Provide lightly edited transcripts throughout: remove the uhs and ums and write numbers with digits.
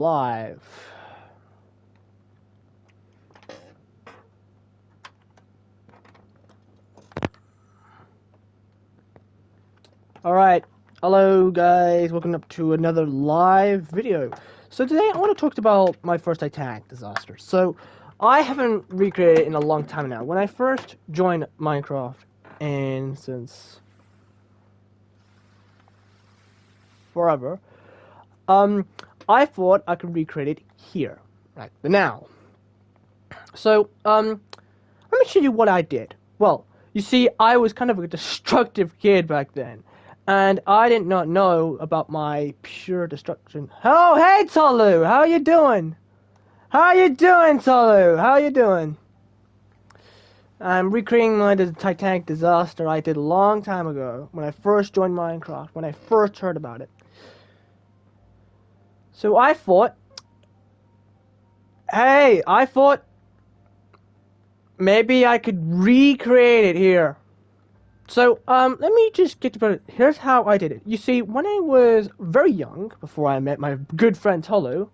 Live. Alright, hello guys, welcome up to another live video. So today I want to talk about my first Titanic disaster. So, I haven't recreated it in a long time now. When I first joined Minecraft, and since forever, I thought I could recreate it here, right now. So, let me show you what I did. Well, you see, I was kind of a destructive kid back then, and I did not know about my pure destruction. Oh, hey, Tolu! How you doing? How you doing, Tolu? How you doing? I'm recreating my Titanic disaster I did a long time ago, when I first joined Minecraft, when I first heard about it. So I thought, hey, maybe I could recreate it here. So, let me just get to it. Here's how I did it. You see, when I was very young, before I met my good friend Tolu.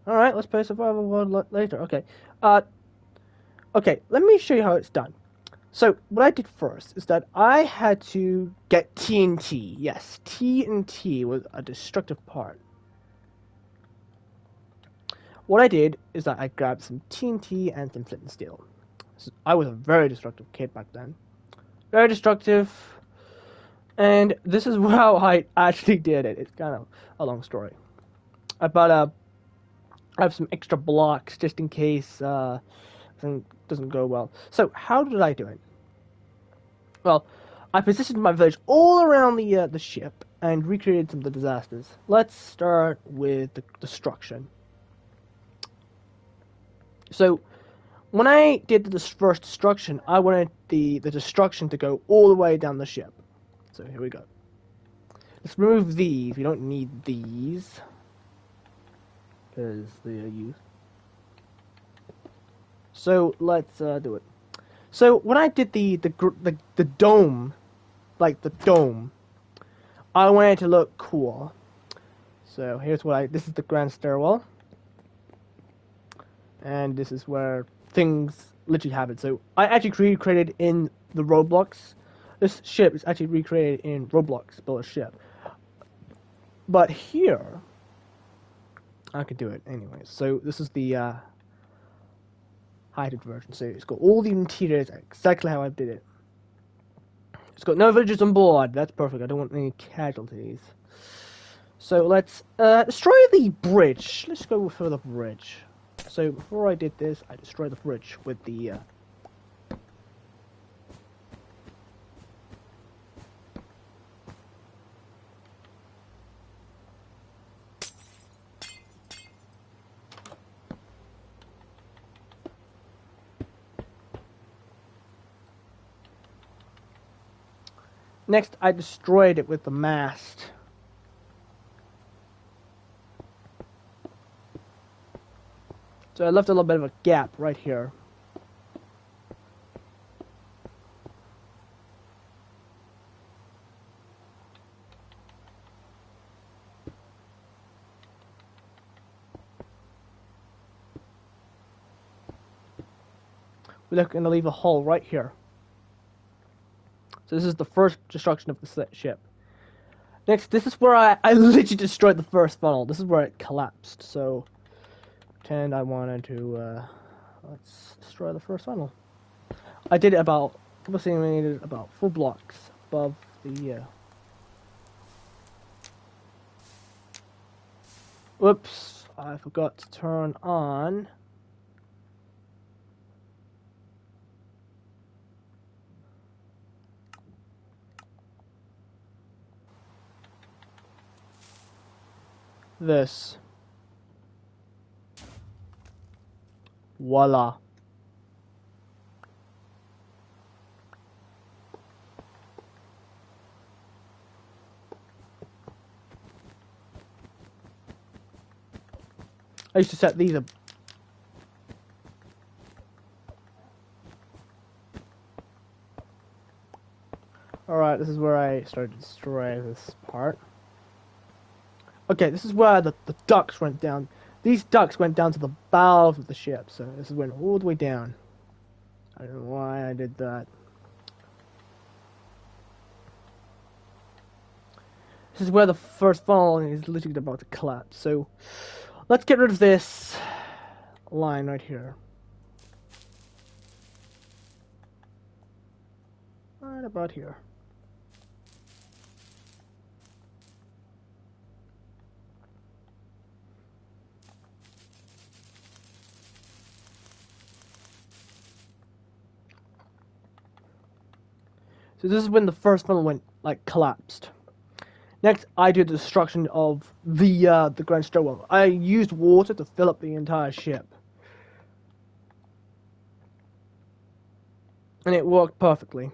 Alright, let's play survival world later. Okay. Okay, let me show you how it's done. So, what I did first is that I had to get TNT. Yes, TNT was a destructive part. What I did is that I grabbed some TNT and some flint and steel. So I was a very destructive kid back then. Very destructive. And this is how I actually did it. It's kind of a long story. I have some extra blocks just in case something doesn't go well. So how did I do it? Well, I positioned my village all around the ship and recreated some of the disasters. Let's start with the destruction. So when I did this first destruction, I wanted the destruction to go all the way down the ship. So here we go. Let's remove these. We don't need these because they are used. So let's do it. So when I did the dome, like the dome, I wanted it to look cool. So here's what this is the grand stairwell, and this is where things literally happen. So I actually recreated in the Roblox. This ship is actually recreated in Roblox, build a ship. But here, I could do it anyway. So this is the heightened version. So it's got all the interiors exactly how I did it. It's got no villagers on board. That's perfect. I don't want any casualties. So let's destroy the bridge. Let's go for the bridge. So before I did this, I destroyed the bridge with the Next, I destroyed it with the mast. So I left a little bit of a gap right here. We're going to leave a hole right here. So this is the first destruction of the ship. Next, this is where I literally destroyed the first funnel. This is where it collapsed. So, pretend I wanted to, let's destroy the first funnel. I did it about 4 blocks above the, whoops, I forgot to turn on this. Voila. I used to set these up. Alright, this is where I started to destroy this part. Okay, this is where the ducts went down. These ducts went down to the bowels of the ship, so this went all the way down. I don't know why I did that. This is where the first funnel is literally about to collapse. So let's get rid of this line right here. Right about here. So this is when the first funnel went, like, collapsed. Next, I did the destruction of the Grand Stairwell. I used water to fill up the entire ship. And it worked perfectly.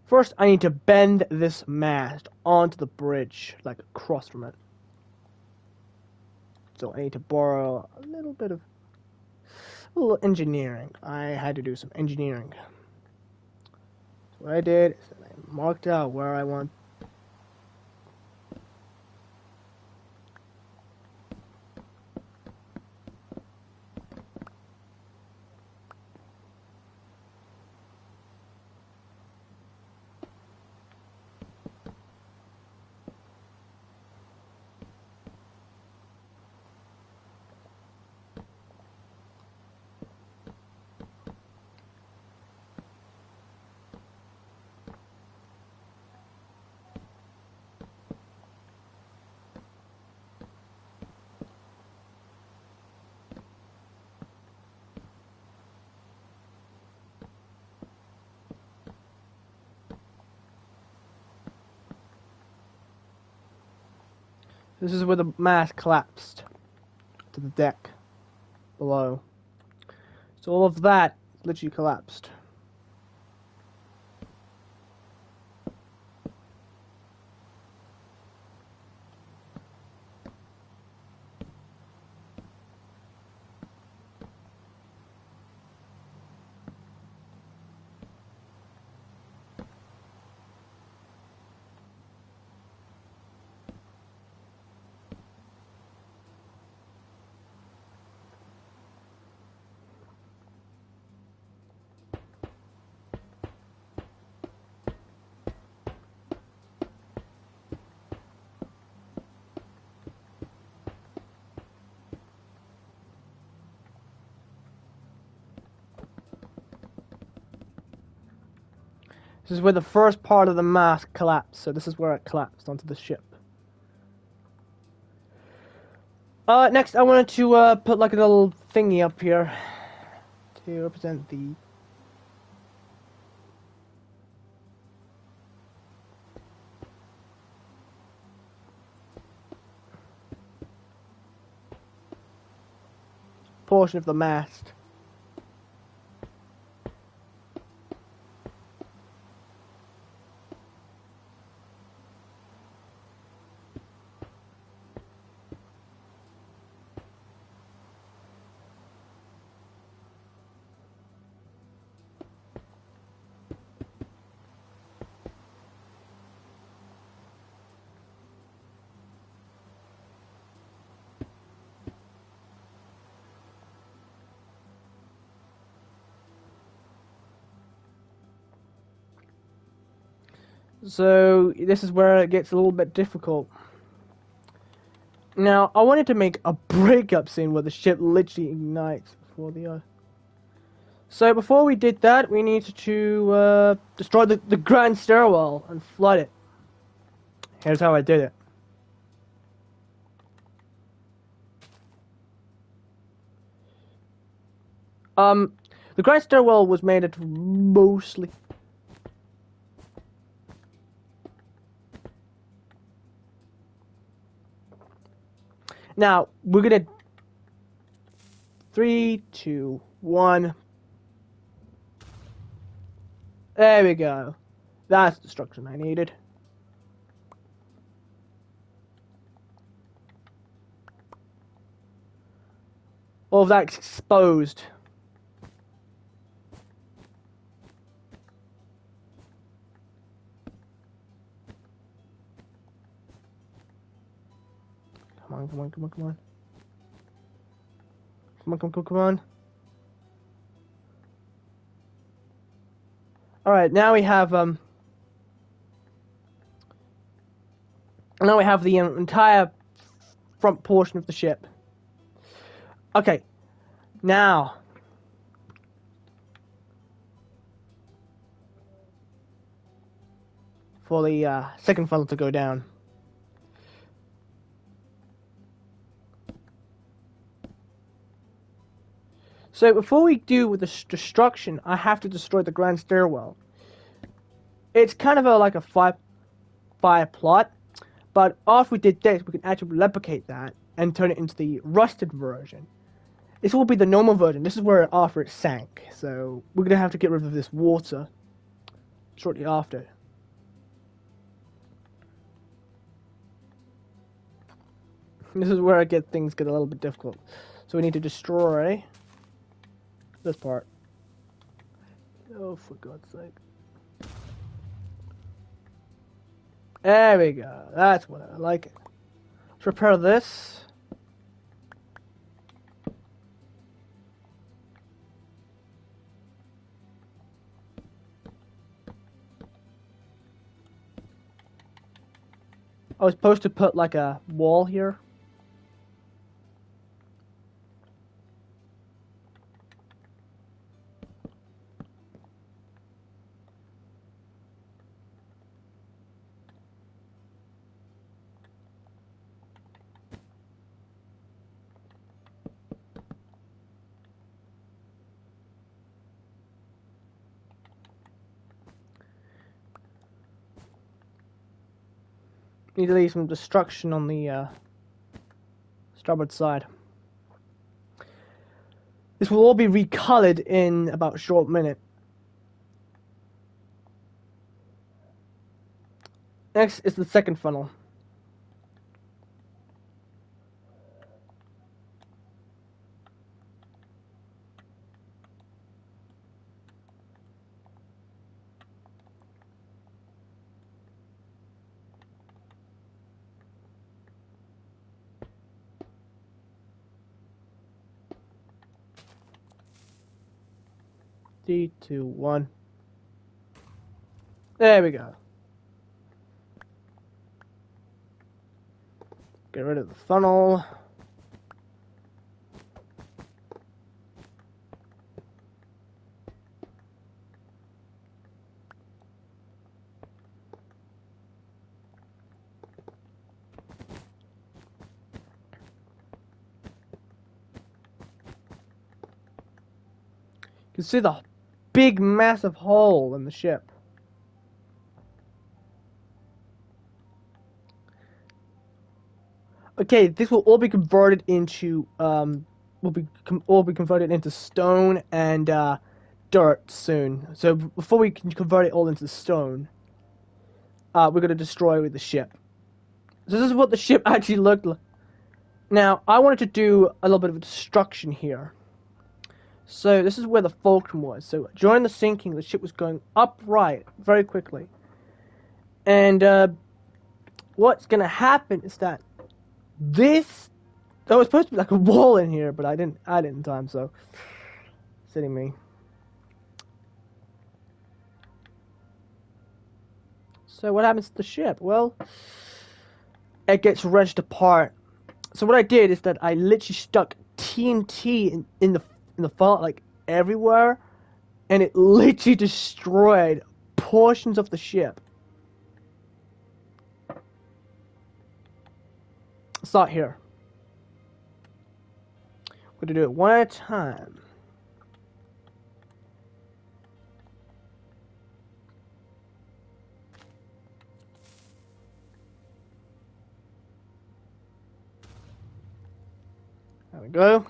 First, I need to bend this mast onto the bridge, like across from it. So I need to borrow a little engineering. I had to do some engineering. So what I did is I marked out where I want. This is where the mast collapsed to the deck below. So all of that literally collapsed. This is where the first part of the mast collapsed, so this is where it collapsed onto the ship. Next I wanted to put like a little thingy up here to represent the portion of the mast. So this is where it gets a little bit difficult. Now, I wanted to make a breakup scene where the ship literally ignites before the Earth. So before we did that, we needed to destroy the Grand Stairwell and flood it. Here's how I did it. The Grand Stairwell was made of mostly. Now, we're gonna 3, 2, 1. There we go. That's the structure I needed. All of that exposed. Come on, come on, come on, come on. Come on, come on, come on, come on. Alright, now we have the entire front portion of the ship. Okay, now for the second funnel to go down. So before we do with the destruction, I have to destroy the grand stairwell. It's kind of like a fire plot, but after we did this, we can actually replicate that and turn it into the rusted version. This will be the normal version. This is where after it sank. So we're gonna have to get rid of this water shortly after. This is where things get a little bit difficult. So we need to destroy this part. Oh, for God's sake. There we go. That's what I like it. Let's repair this. I was supposed to put like a wall here. Need to leave some destruction on the starboard side. This will all be recolored in about a short minute. Next is the second funnel. Three, two, one. There we go. Get rid of the funnel. You can see the big massive hole in the ship. Okay, this will all be converted into all be converted into stone and dirt soon. So before we can convert it all into stone, we're gonna destroy the ship. So this is what the ship actually looked like. Now I wanted to do a little bit of a destruction here. So this is where the fulcrum was. So during the sinking, the ship was going upright very quickly. And what's gonna happen is that this there was supposed to be like a wall in here, but I didn't add it in time, so silly me. So what happens to the ship? Well, it gets wrenched apart. So what I did is that I literally stuck TNT in the fault like everywhere, and it literally destroyed portions of the ship. Start here. We're gonna do it one at a time. There we go.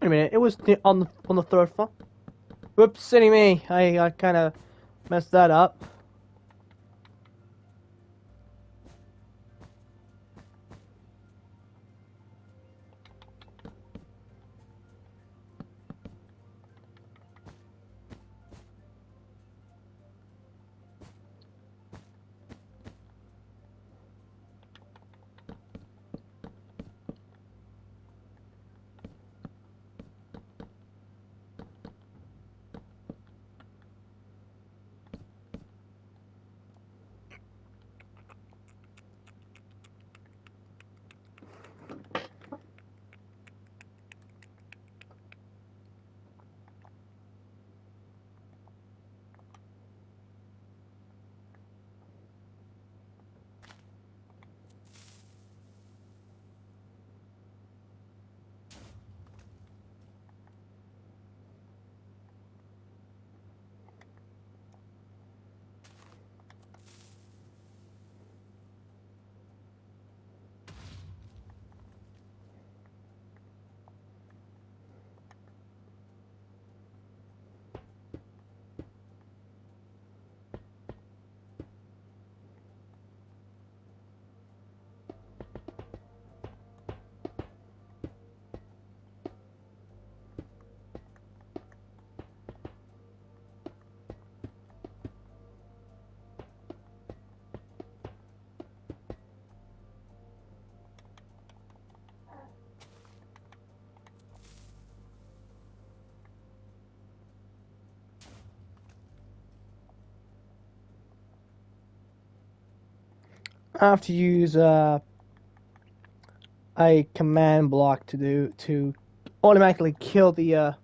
a minute. It was on the third floor. Whoops, silly me. I kind of messed that up. I have to use a command block to automatically kill the.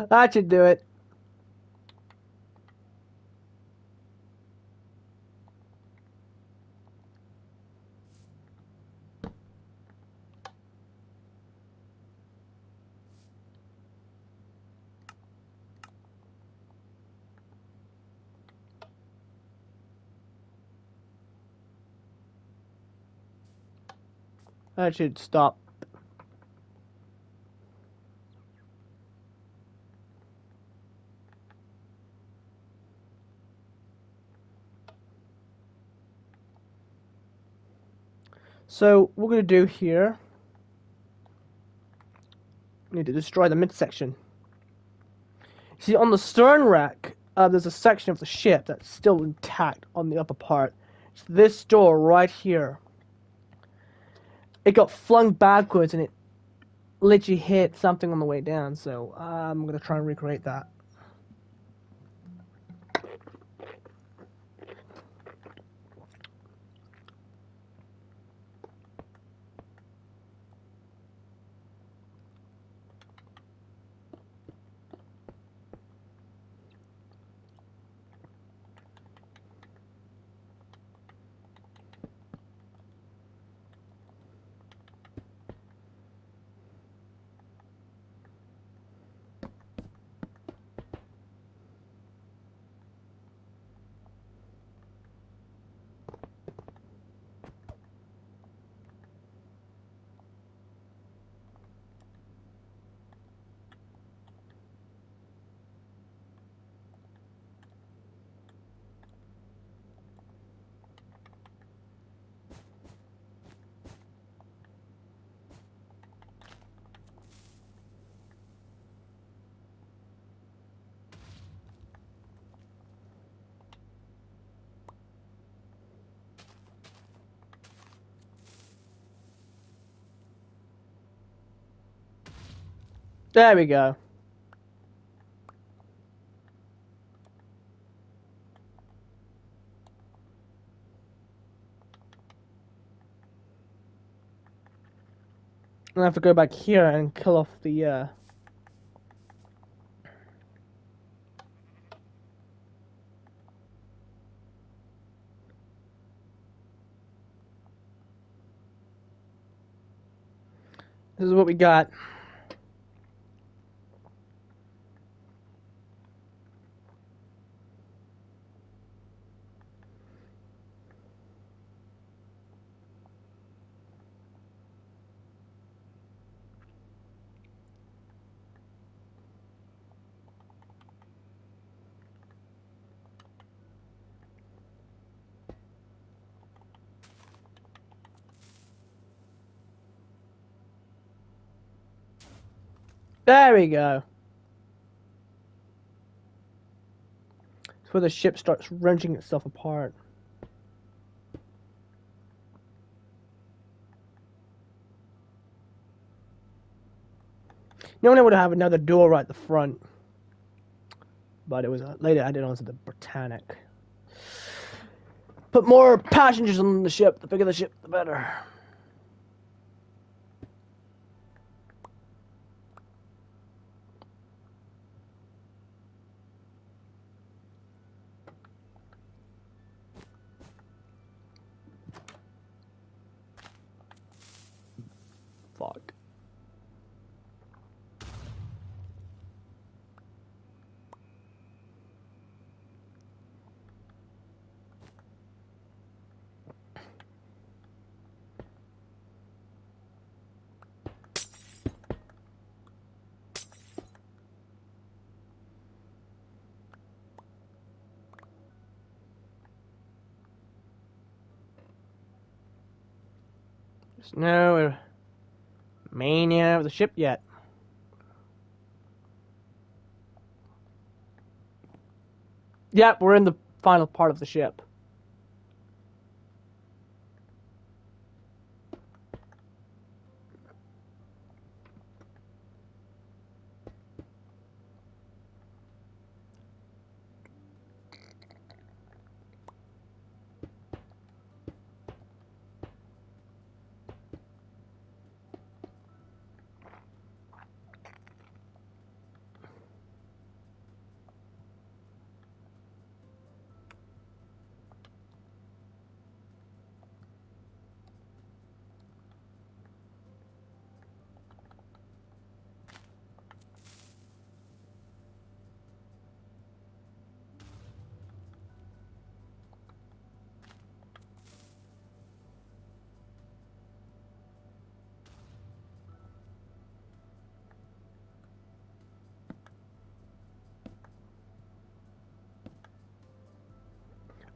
That should do it. That should stop. So what we're gonna do here, we need to destroy the midsection. See, on the stern rack, there's a section of the ship that's still intact on the upper part. It's this door right here. It got flung backwards and it literally hit something on the way down. So I'm gonna try and recreate that. There we go. I have to go back here and kill off the This is what we got. There we go. It's where the ship starts wrenching itself apart. Normally I would have another door right at the front, but it was later added onto the Titanic. Put more passengers on the ship. The bigger the ship, the better. Fuck. There's no mania of the ship yet. Yep, we're in the final part of the ship.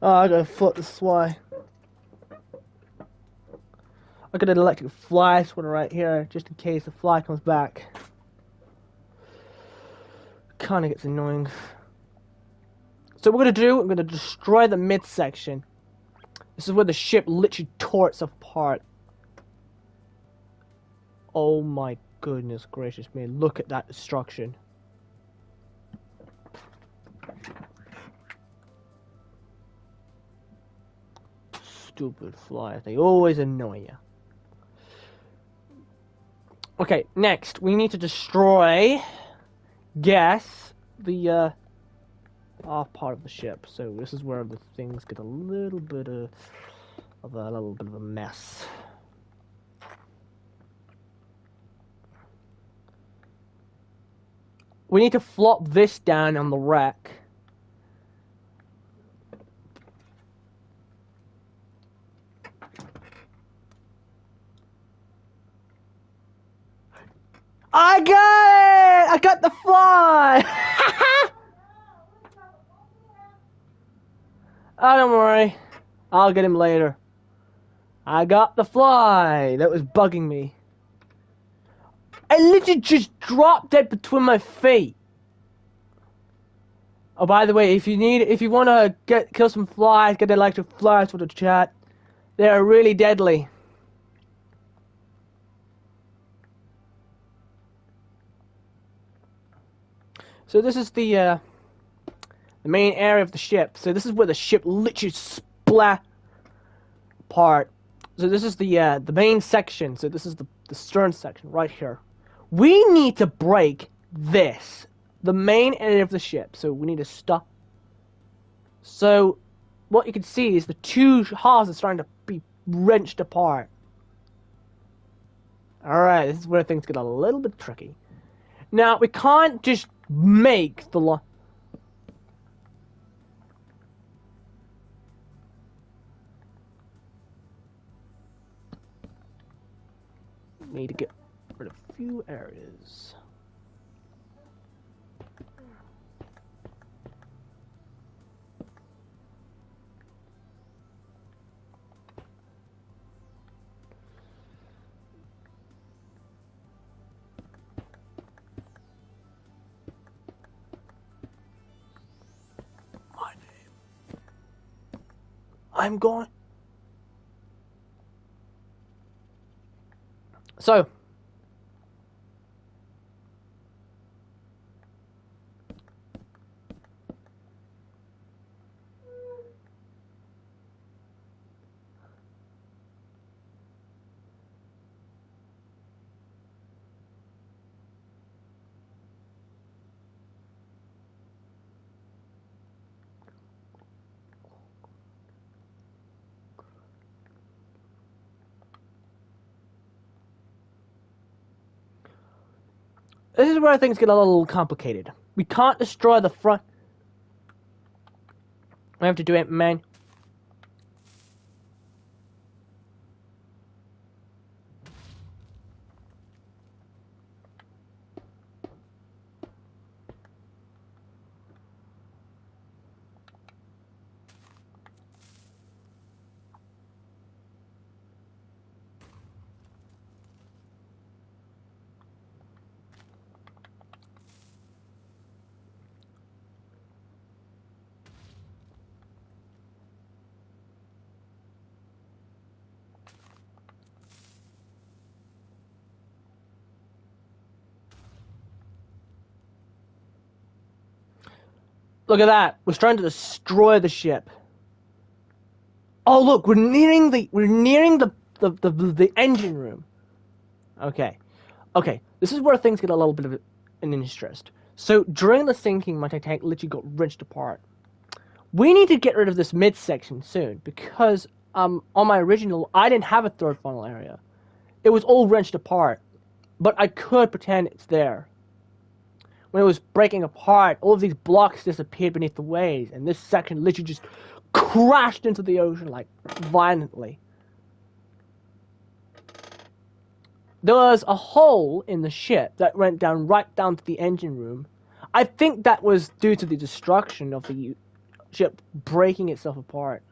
Oh, I gotta flip this fly. I got an electric fly swinger right here, just in case the fly comes back. Kinda gets annoying. So what we're gonna do, I'm gonna destroy the midsection. This is where the ship literally tore itself apart. Oh my goodness gracious me, look at that destruction. Stupid flies, they always annoy you. Okay, next, we need to destroy, guess, the off part of the ship. So this is where the things get a little bit of a mess. We need to flop this down on the wreck. I got it! I got the fly! Oh, don't worry. I'll get him later. I got the fly that was bugging me. I literally just dropped it between my feet. Oh, by the way, if you want to kill some flies, get electric flies for the chat. They are really deadly. So this is the main area of the ship. So this is where the ship literally splat apart. So this is the main section. So this is the stern section right here. We need to break this, the main area of the ship. So we need to stop. So what you can see is the two halves are starting to be wrenched apart. Alright, this is where things get a little bit tricky. Now, we can't just make the line. Need to get rid of a few areas. My name. I'm going. So. This is where things get a little complicated. We can't destroy the front. We have to do it, man. Look at that. We're trying to destroy the ship. Oh look, we're nearing the engine room. Okay. Okay. This is where things get a little bit of an interest. So during the sinking, my Titanic literally got wrenched apart. We need to get rid of this midsection soon because on my original I didn't have a third funnel area. It was all wrenched apart. But I could pretend it's there. When it was breaking apart, all of these blocks disappeared beneath the waves, and this section literally just crashed into the ocean, like, violently. There was a hole in the ship that went down right down to the engine room. I think that was due to the destruction of the ship breaking itself apart.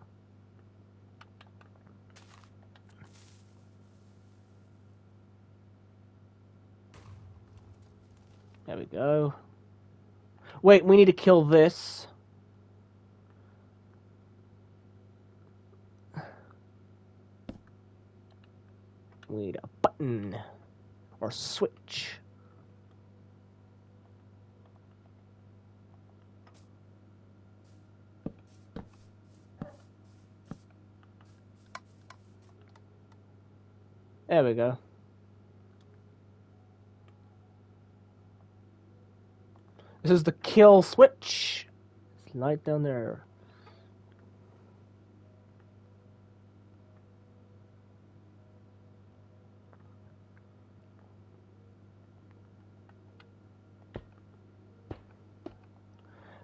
There we go. Wait, we need to kill this. We need a button. Or switch. There we go. This is the kill switch. It's right down there.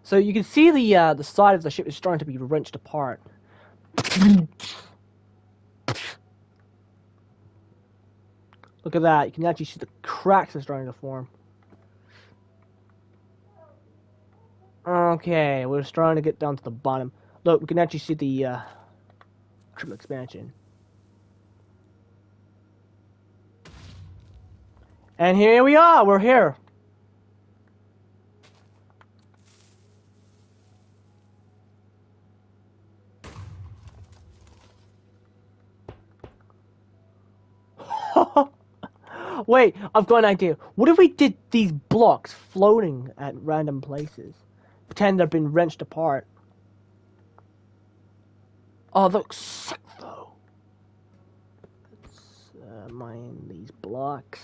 So you can see the side of the ship is starting to be wrenched apart. Look at that. You can actually see the cracks are starting to form. Okay, we're starting to get down to the bottom. Look, we can actually see the triple expansion. And here we are. We're here. Wait, I've got an idea. What if we did these blocks floating at random places? Pretend they've been wrenched apart. Oh, that looks sick, though. Let's mine these blocks.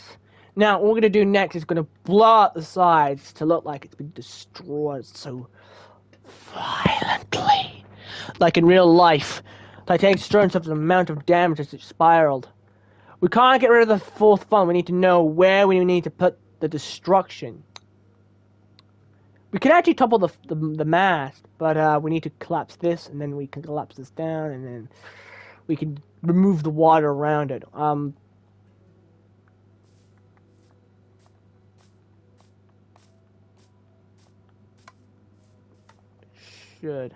Now, what we're going to do next is going to blow out the sides to look like it's been destroyed so violently. Like in real life. Titanic destroyed such an amount of damage as it spiraled. We can't get rid of the fourth funnel. We need to know where we need to put the destruction. We can actually topple the mast, but we need to collapse this, and then we can collapse this down, and then we can remove the water around it. Should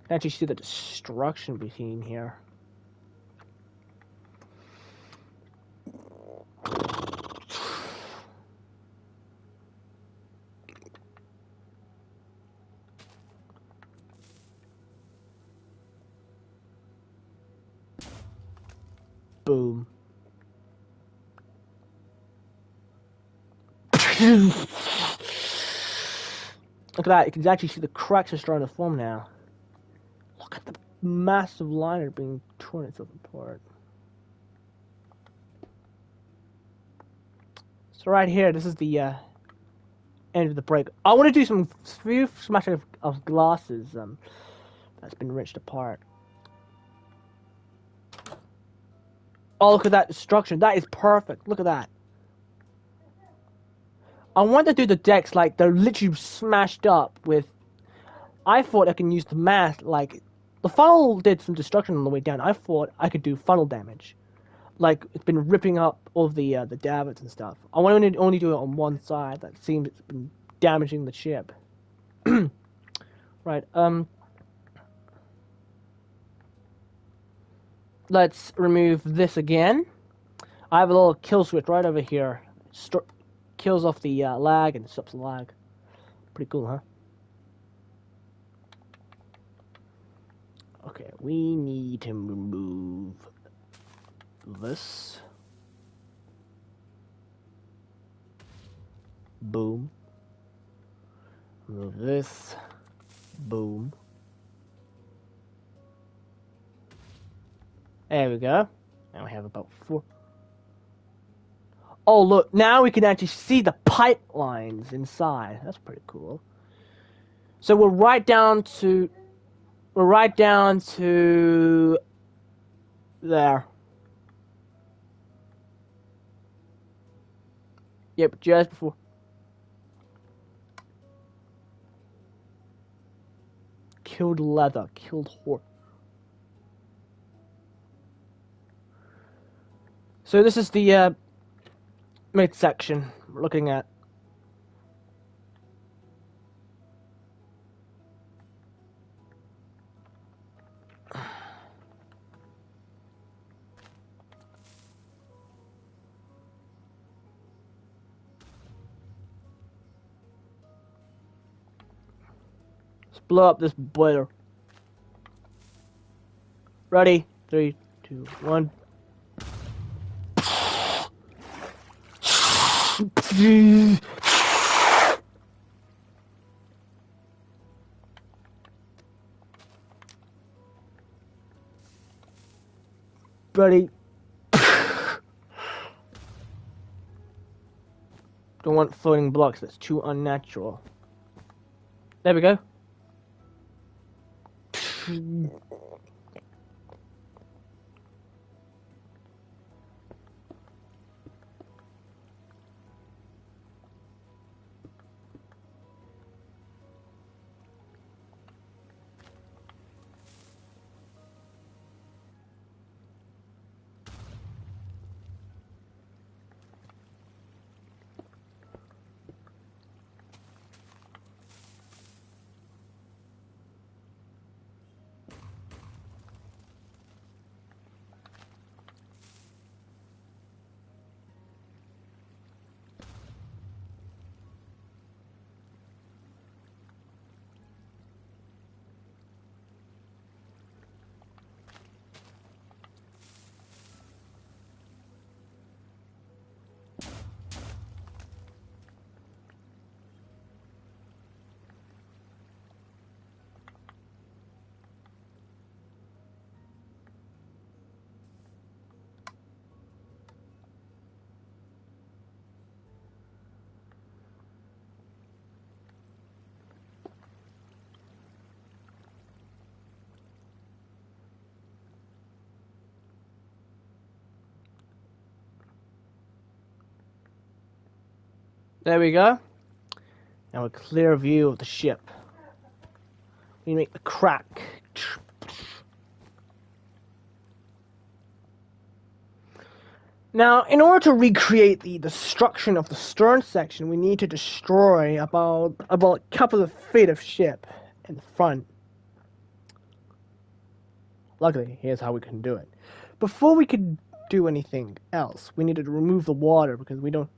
actually see the destruction between here. Boom. Look at that, you can actually see the cracks are starting to form now. Look at the massive liner being torn itself apart. So right here, this is the end of the break. I want to do some few smashing of glasses that's been wrenched apart. Oh, look at that destruction. That is perfect. Look at that. I want to do the decks like they're literally smashed up with... I thought I can use the mast like... The funnel did some destruction on the way down. I thought I could do funnel damage. Like, it's been ripping up all of the davits and stuff. I want to only do it on one side. That seems it's been damaging the ship. Right, let's remove this again. I have a little kill switch right over here. Kills off the lag and stops the lag. Pretty cool, huh? Okay, we need to remove this. Boom. Remove this. Boom. There we go. Now we have about 4. Oh, look, now we can actually see the pipelines inside. That's pretty cool. So we're right down to there. Yep, just before. Killed leather, killed horse. So this is the midsection we're looking at. Let's blow up this boiler. Ready? 3, 2, 1. Ready? Don't want floating blocks, that's too unnatural. There we go. There we go. Now a clear view of the ship. We make the crack. Now, in order to recreate the destruction of the stern section, we need to destroy about a couple of feet of ship in the front. Luckily, here's how we can do it. Before we could do anything else, we needed to remove the water because we don't.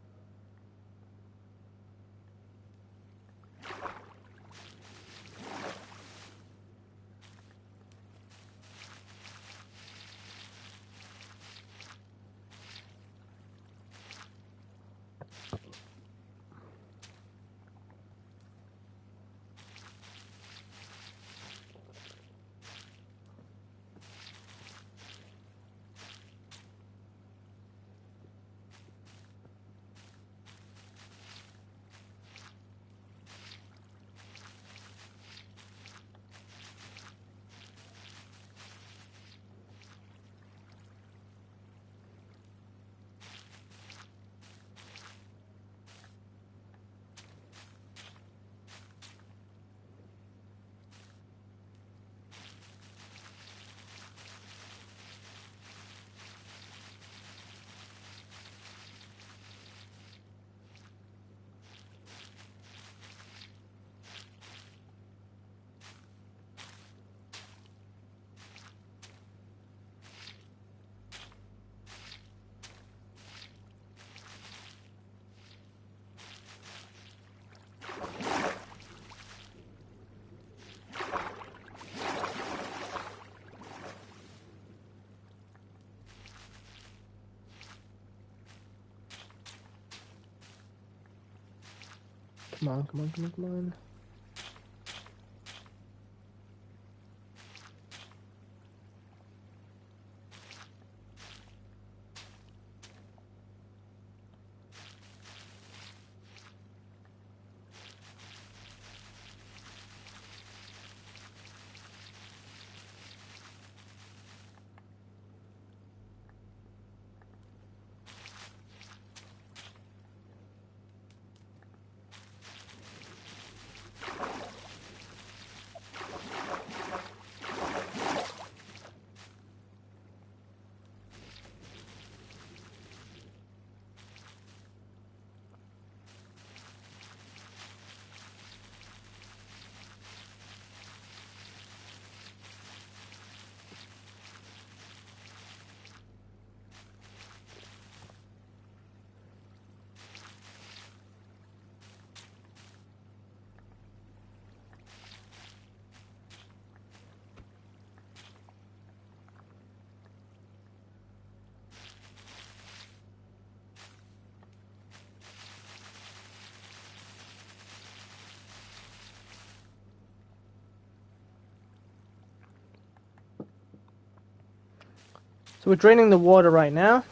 Come on, come on, come on, come on. So we're draining the water right now.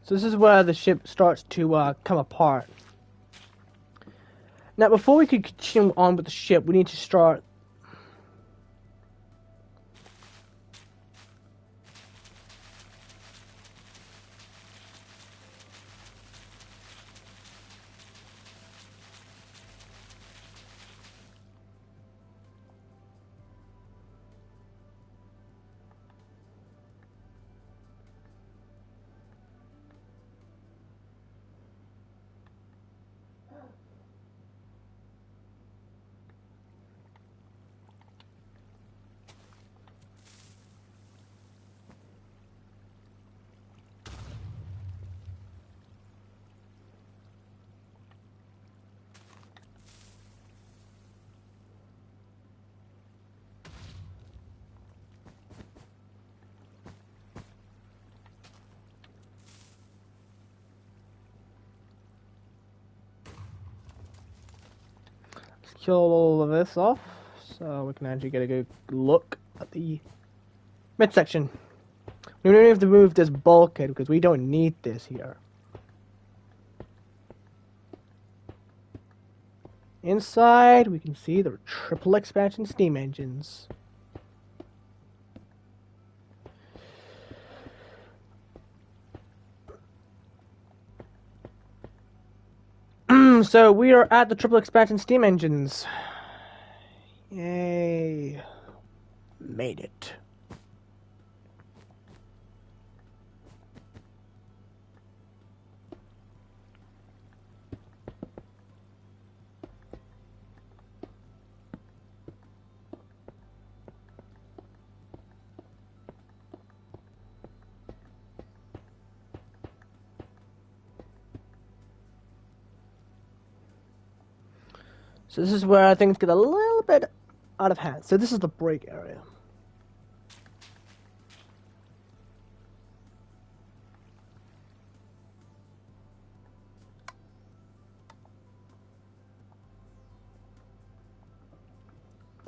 So this is where the ship starts to come apart. Now, before we can continue on with the ship, we need to start. Kill all of this off so we can actually get a good look at the midsection. We don't have to move this bulkhead because we don't need this here. Inside, we can see the triple expansion steam engines. So we are at the triple expansion steam engines. Yay. Made it. So this is where things get a little bit out of hand. So this is the brake area.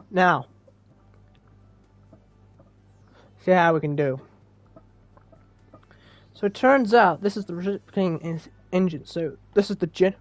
Now, see how we can do. So it turns out this is the reciprocating engine. So this is the gen.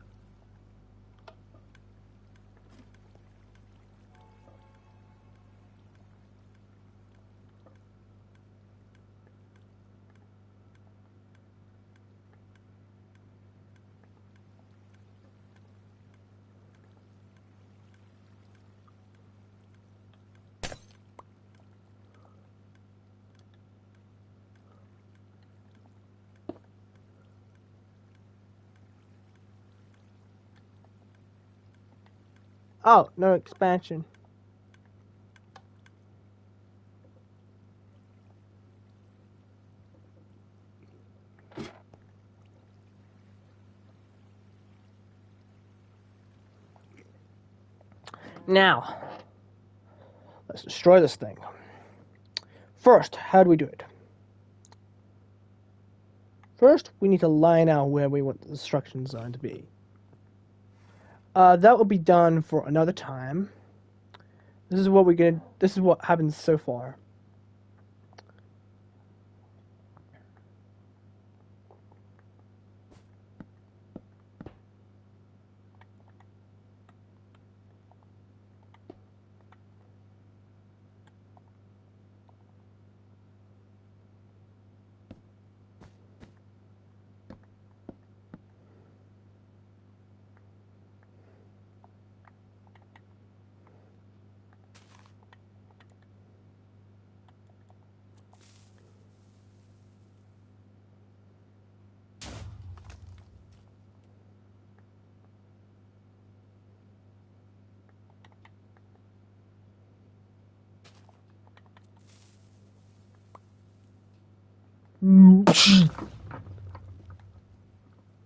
Oh, no expansion. Now, let's destroy this thing. First, how do we do it? First, we need to line out where we want the destruction zone to be. That will be done for another time. This is what happens so far.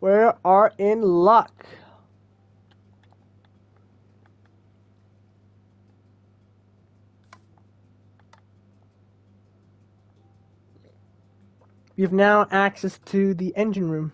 We are in luck. We have now access to the engine room.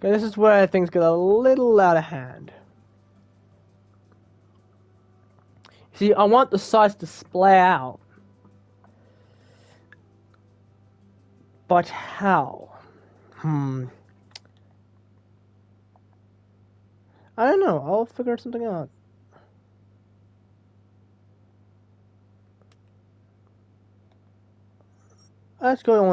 Okay, this is where things get a little out of hand. See, I want the sides to splay out. But how? I don't know. I'll figure something out. Let's go on